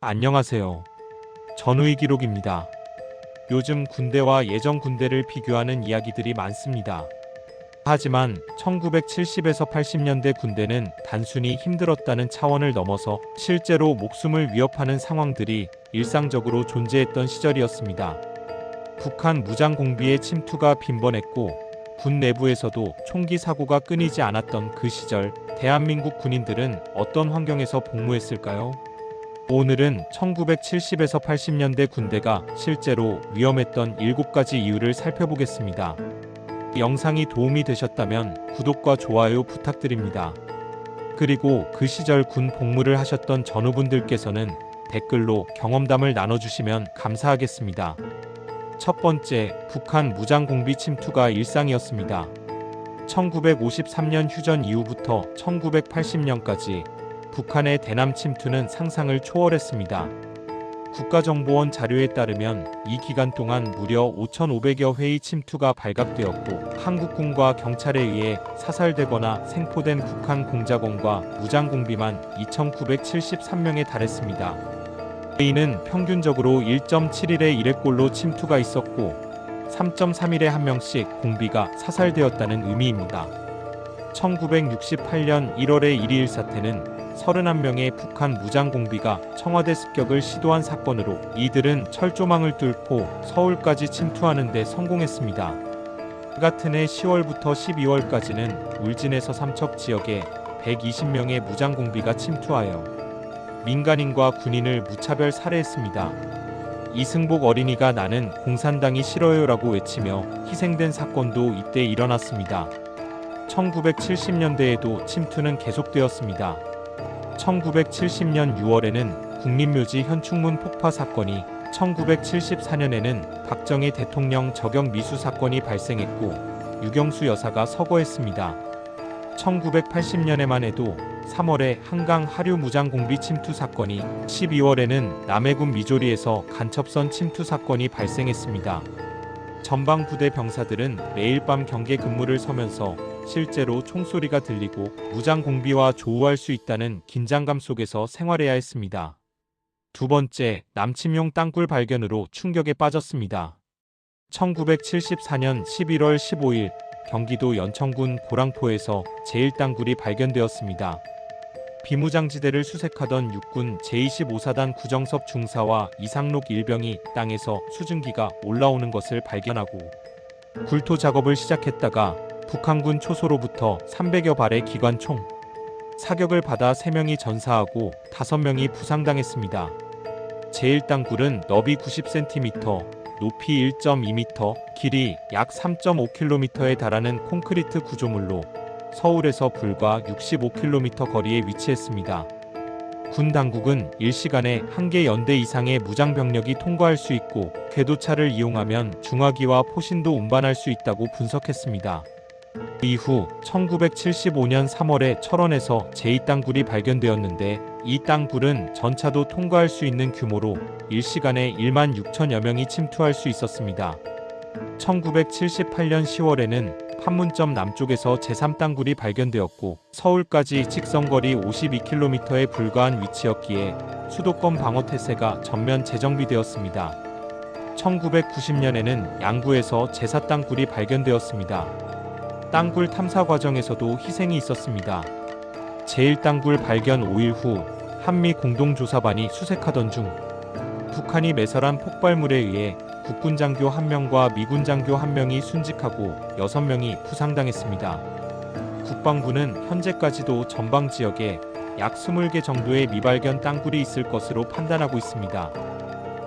안녕하세요. 전우희 기록입니다. 요즘 군대와 예전 군대를 비교하는 이야기들이 많습니다. 하지만 1970에서 80년대 군대는 단순히 힘들었다는 차원을 넘어서 실제로 목숨을 위협하는 상황들이 일상적으로 존재했던 시절이었습니다. 북한 무장공비의 침투가 빈번했고 군 내부에서도 총기 사고가 끊이지 않았던 그 시절, 대한민국 군인들은 어떤 환경에서 복무했을까요? 오늘은 1970에서 80년대 군대가 실제로 위험했던 7가지 이유를 살펴보겠습니다. 영상이 도움이 되셨다면 구독과 좋아요 부탁드립니다. 그리고 그 시절 군 복무를 하셨던 전우분들께서는 댓글로 경험담을 나눠주시면 감사하겠습니다. 첫 번째, 북한 무장공비 침투가 일상이었습니다. 1953년 휴전 이후부터 1980년까지 북한의 대남 침투는 상상을 초월했습니다. 국가정보원 자료에 따르면 이 기간 동안 무려 5,500여 회의 침투가 발각되었고 한국군과 경찰에 의해 사살되거나 생포된 북한 공작원과 무장공비만 2,973명에 달했습니다. 회의는 평균적으로 1.7일에 1회꼴로 침투가 있었고 3.3일에 한 명씩 공비가 사살되었다는 의미입니다. 1968년 1월의 1.2일 사태는 31명의 북한 무장공비가 청와대 습격을 시도한 사건으로 이들은 철조망을 뚫고 서울까지 침투하는 데 성공했습니다. 같은 해 10월부터 12월까지는 울진에서 삼척 지역에 120명의 무장공비가 침투하여 민간인과 군인을 무차별 살해했습니다. 이승복 어린이가 나는 공산당이 싫어요라고 외치며 희생된 사건도 이때 일어났습니다. 1970년대에도 침투는 계속되었습니다. 1970년 6월에는 국립묘지 현충문 폭파 사건이, 1974년에는 박정희 대통령 저격 미수 사건이 발생했고 유경수 여사가 서거했습니다. 1980년에만 해도 3월에 한강 하류 무장공비 침투 사건이, 12월에는 남해군 미조리에서 간첩선 침투 사건이 발생했습니다. 전방부대 병사들은 매일 밤 경계 근무를 서면서 실제로 총소리가 들리고 무장공비와 조우할 수 있다는 긴장감 속에서 생활해야 했습니다. 두 번째, 남침용 땅굴 발견으로 충격에 빠졌습니다. 1974년 11월 15일 경기도 연천군 고랑포에서 제1땅굴이 발견되었습니다. 비무장지대를 수색하던 육군 제25사단 구정섭 중사와 이상록 일병이 땅에서 수증기가 올라오는 것을 발견하고 굴토 작업을 시작했다가 북한군 초소로부터 300여 발의 기관총 사격을 받아 3명이 전사하고 5명이 부상당했습니다. 제1땅굴은 너비 90cm, 높이 1.2m, 길이 약 3.5km에 달하는 콘크리트 구조물로 서울에서 불과 65km 거리에 위치했습니다. 군 당국은 일시간에 1개 연대 이상의 무장병력이 통과할 수 있고 궤도차를 이용하면 중화기와 포신도 운반할 수 있다고 분석했습니다. 이후 1975년 3월에 철원에서 제2땅굴이 발견되었는데 이 땅굴은 전차도 통과할 수 있는 규모로 일시간에 1만 6천여 명이 침투할 수 있었습니다. 1978년 10월에는 판문점 남쪽에서 제3땅굴이 발견되었고 서울까지 직선거리 52km에 불과한 위치였기에 수도권 방어태세가 전면 재정비되었습니다. 1990년에는 양구에서 제4땅굴이 발견되었습니다. 땅굴 탐사 과정에서도 희생이 있었습니다. 제1땅굴 발견 5일 후 한미 공동조사반이 수색하던 중 북한이 매설한 폭발물에 의해 국군 장교 1명과 미군 장교 1명이 순직하고 6명이 부상당했습니다. 국방부는 현재까지도 전방 지역에 약 20개 정도의 미발견 땅굴이 있을 것으로 판단하고 있습니다.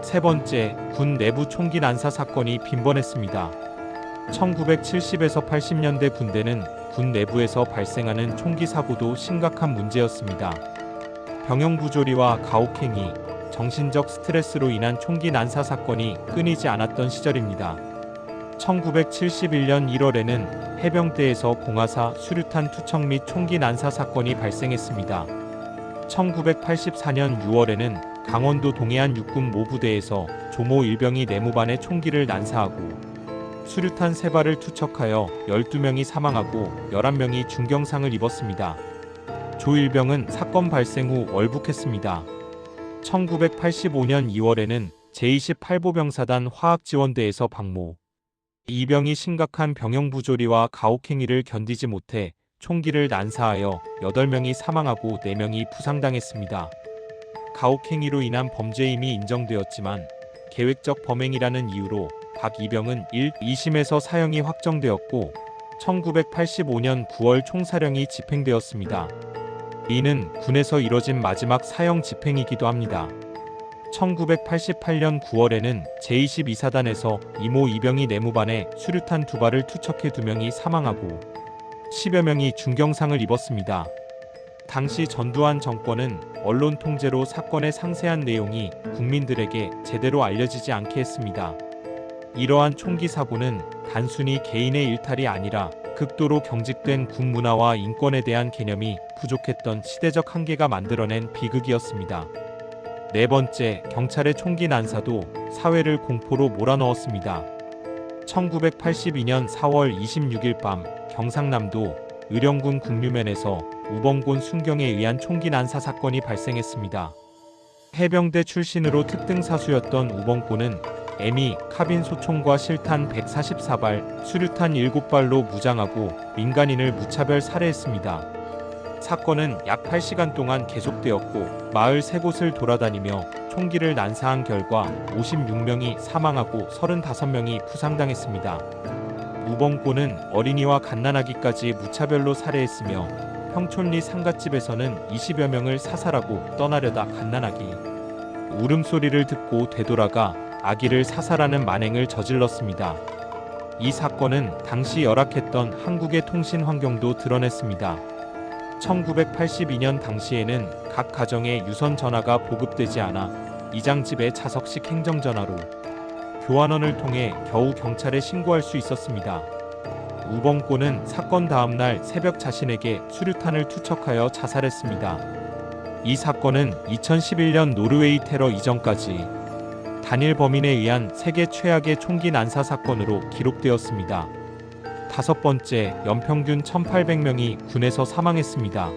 세 번째, 군 내부 총기 난사 사건이 빈번했습니다. 1970에서 80년대 군대는 군 내부에서 발생하는 총기 사고도 심각한 문제였습니다. 병영 부조리와 가혹행위, 정신적 스트레스로 인한 총기 난사 사건이 끊이지 않았던 시절입니다. 1971년 1월에는 해병대에서 공하사 수류탄 투척 및 총기 난사 사건이 발생했습니다. 1984년 6월에는 강원도 동해안 육군 모부대에서 조모 일병이 내무반에 총기를 난사하고 수류탄 3발을 투척하여 12명이 사망하고 11명이 중경상을 입었습니다. 조 일병은 사건 발생 후 월북했습니다. 1985년 2월에는 제28보병사단 화학지원대에서 박모. 이병이 심각한 병영부조리와 가혹행위를 견디지 못해 총기를 난사하여 8명이 사망하고 4명이 부상당했습니다. 가혹행위로 인한 범죄임이 인정되었지만 계획적 범행이라는 이유로 박 이병은 1, 2심에서 사형이 확정되었고 1985년 9월 총사령이 집행되었습니다. 이는 군에서 이뤄진 마지막 사형 집행이기도 합니다. 1988년 9월에는 제22사단에서 이모 이병이 내무반에 수류탄 2발을 투척해 2명이 사망하고 10여 명이 중경상을 입었습니다. 당시 전두환 정권은 언론 통제로 사건의 상세한 내용이 국민들에게 제대로 알려지지 않게 했습니다. 이러한 총기 사고는 단순히 개인의 일탈이 아니라 극도로 경직된 군 문화와 인권에 대한 개념이 부족했던 시대적 한계가 만들어낸 비극이었습니다. 네 번째, 경찰의 총기 난사도 사회를 공포로 몰아넣었습니다. 1982년 4월 26일 밤 경상남도 의령군 국류면에서 우벙곤 순경에 의한 총기 난사 사건이 발생했습니다. 해병대 출신으로 특등사수였던 우벙곤은 M2 카빈 소총과 실탄 144발, 수류탄 7발로 무장하고 민간인을 무차별 살해했습니다. 사건은 약 8시간 동안 계속되었고 마을 3곳을 돌아다니며 총기를 난사한 결과 56명이 사망하고 35명이 부상당했습니다. 우벙곤은 어린이와 갓난아기까지 무차별로 살해했으며 평촌리 상갓집에서는 20여 명을 사살하고 떠나려다 갓난아기 울음소리를 듣고 되돌아가 아기를 사살하는 만행을 저질렀습니다. 이 사건은 당시 열악했던 한국의 통신 환경도 드러냈습니다. 1982년 당시에는 각 가정에 유선 전화가 보급되지 않아 이장집에 자석식 행정전화로 교환원을 통해 겨우 경찰에 신고할 수 있었습니다. 우벙곤은 사건 다음 날 새벽 자신에게 수류탄을 투척하여 자살했습니다. 이 사건은 2011년 노르웨이 테러 이전까지 단일 범인에 의한 세계 최악의 총기 난사 사건으로 기록되었습니다. 다섯 번째, 연평균 1,800명이 군에서 사망했습니다.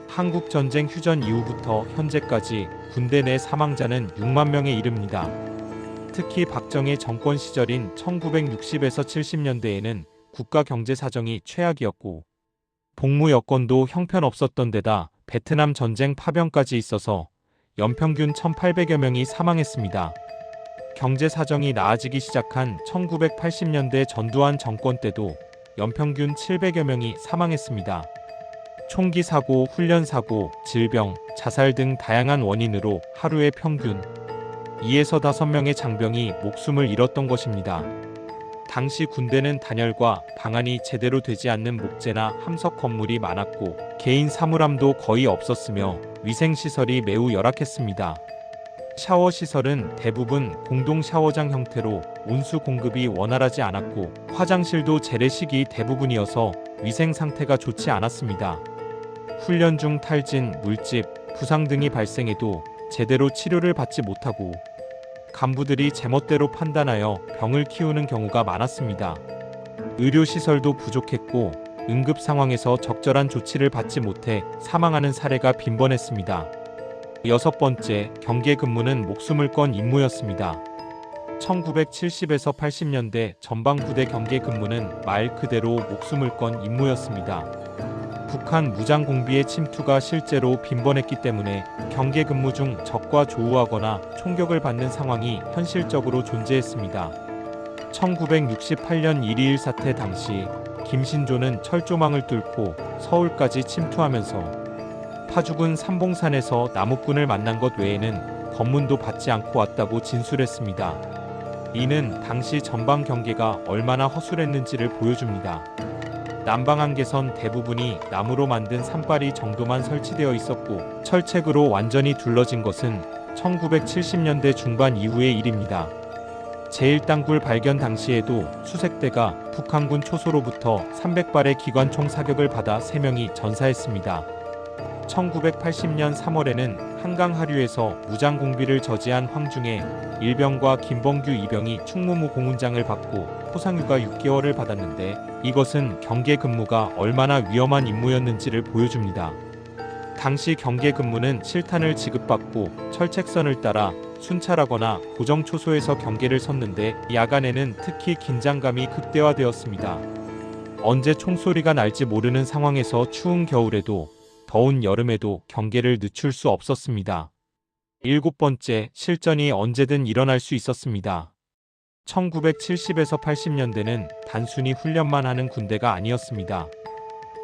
한국전쟁 휴전 이후부터 현재까지 군대 내 사망자는 6만 명에 이릅니다. 특히 박정희 정권 시절인 1960에서 70년대에는 국가 경제 사정이 최악이었고 복무 여건도 형편없었던 데다 베트남 전쟁 파병까지 있어서 연평균 1,800여 명이 사망했습니다. 경제 사정이 나아지기 시작한 1980년대 전두환 정권 때도 연평균 700여 명이 사망했습니다. 총기 사고, 훈련 사고, 질병, 자살 등 다양한 원인으로 하루에 평균 2에서 5명의 장병이 목숨을 잃었던 것입니다. 당시 군대는 단열과 방안이 제대로 되지 않는 목재나 함석 건물이 많았고 개인 사물함도 거의 없었으며 위생시설이 매우 열악했습니다. 샤워 시설은 대부분 공동 샤워장 형태로 온수 공급이 원활하지 않았고 화장실도 재래식이 대부분이어서 위생 상태가 좋지 않았습니다. 훈련 중 탈진, 물집, 부상 등이 발생해도 제대로 치료를 받지 못하고 간부들이 제멋대로 판단하여 병을 키우는 경우가 많았습니다. 의료시설도 부족했고 응급 상황에서 적절한 조치를 받지 못해 사망하는 사례가 빈번했습니다. 여섯 번째, 경계 근무는 목숨을 건 임무였습니다. 1970에서 80년대 전방부대 경계 근무는 말 그대로 목숨을 건 임무였습니다. 북한 무장공비의 침투가 실제로 빈번했기 때문에 경계 근무 중 적과 조우하거나 총격을 받는 상황이 현실적으로 존재했습니다. 1968년 1.2.1 사태 당시 김신조는 철조망을 뚫고 서울까지 침투하면서 파주군 삼봉산에서 남욱군을 만난 것 외에는 검문도 받지 않고 왔다고 진술했습니다. 이는 당시 전방 경계가 얼마나 허술했는지를 보여줍니다. 남방 한계선 대부분이 나무로 만든 산바리 정도만 설치되어 있었고 철책으로 완전히 둘러진 것은 1970년대 중반 이후의 일입니다. 제1단굴 발견 당시에도 수색대가 북한군 초소로부터 300발의 기관총 사격을 받아 3명이 전사했습니다. 1980년 3월에는 한강 하류에서 무장공비를 저지한 황중에 일병과 김범규 이병이 충무무 공훈장을 받고 포상휴가 6개월을 받았는데 이것은 경계 근무가 얼마나 위험한 임무였는지를 보여줍니다. 당시 경계 근무는 실탄을 지급받고 철책선을 따라 순찰하거나 고정 초소에서 경계를 섰는데 야간에는 특히 긴장감이 극대화되었습니다. 언제 총소리가 날지 모르는 상황에서 추운 겨울에도 더운 여름에도 경계를 늦출 수 없었습니다. 일곱 번째, 실전이 언제든 일어날 수 있었습니다. 1970에서 80년대는 단순히 훈련만 하는 군대가 아니었습니다.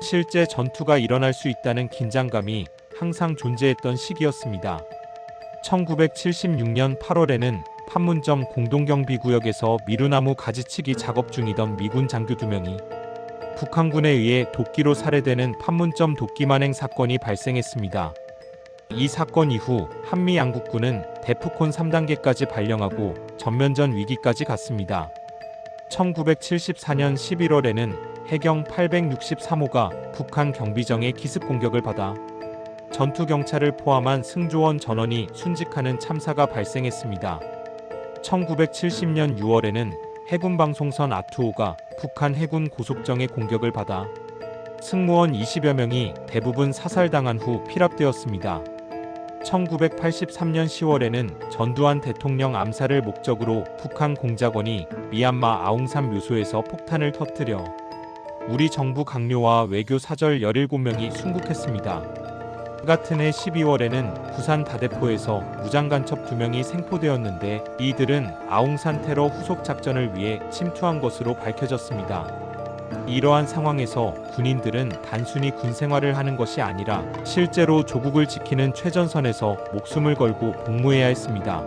실제 전투가 일어날 수 있다는 긴장감이 항상 존재했던 시기였습니다. 1976년 8월에는 판문점 공동경비구역에서 미루나무 가지치기 작업 중이던 미군 장교 2명이 북한군에 의해 도끼로 살해되는 판문점 도끼만행 사건이 발생했습니다. 이 사건 이후 한미 양국군은 데프콘 3단계까지 발령하고 전면전 위기까지 갔습니다. 1974년 11월에는 해경 863호가 북한 경비정의 기습 공격을 받아 전투경찰을 포함한 승조원 전원이 순직하는 참사가 발생했습니다. 1970년 6월에는 해군 방송선 아투호가 북한 해군 고속정의 공격을 받아 승무원 20여 명이 대부분 사살당한 후 피랍되었습니다. 1983년 10월에는 전두환 대통령 암살을 목적으로 북한 공작원이 미얀마 아웅산 묘소에서 폭탄을 터뜨려 우리 정부 강요와 외교 사절 17명이 순국했습니다. 같은 해 12월에는 부산 다대포에서 무장간첩 2명이 생포되었는데 이들은 아웅산 테러 후속 작전을 위해 침투한 것으로 밝혀졌습니다. 이러한 상황에서 군인들은 단순히 군 생활을 하는 것이 아니라 실제로 조국을 지키는 최전선에서 목숨을 걸고 복무해야 했습니다.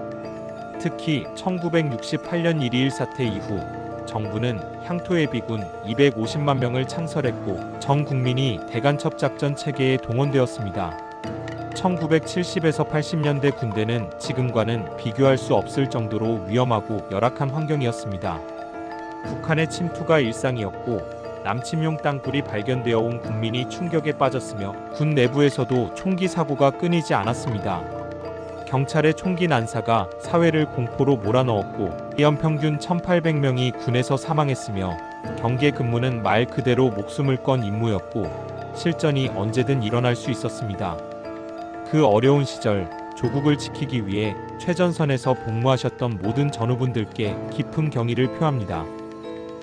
특히 1968년 1.2.1 사태 이후 정부는 향토예비군 250만 명을 창설했고 전 국민이 대간첩 작전 체계에 동원되었습니다. 1970에서 80년대 군대는 지금과는 비교할 수 없을 정도로 위험하고 열악한 환경이었습니다. 북한의 침투가 일상이었고 남침용 땅굴이 발견되어 온 국민이 충격에 빠졌으며 군 내부에서도 총기 사고가 끊이지 않았습니다. 경찰의 총기 난사가 사회를 공포로 몰아넣었고 연평균 1,800명이 군에서 사망했으며 경계 근무는 말 그대로 목숨을 건 임무였고 실전이 언제든 일어날 수 있었습니다. 그 어려운 시절 조국을 지키기 위해 최전선에서 복무하셨던 모든 전우분들께 깊은 경의를 표합니다.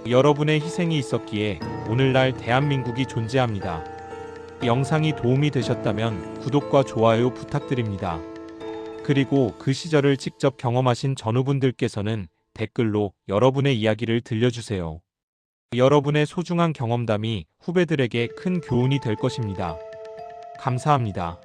여러분의 희생이 있었기에 오늘날 대한민국이 존재합니다. 영상이 도움이 되셨다면 구독과 좋아요 부탁드립니다. 그리고 그 시절을 직접 경험하신 전우분들께서는 댓글로 여러분의 이야기를 들려주세요. 여러분의 소중한 경험담이 후배들에게 큰 교훈이 될 것입니다. 감사합니다.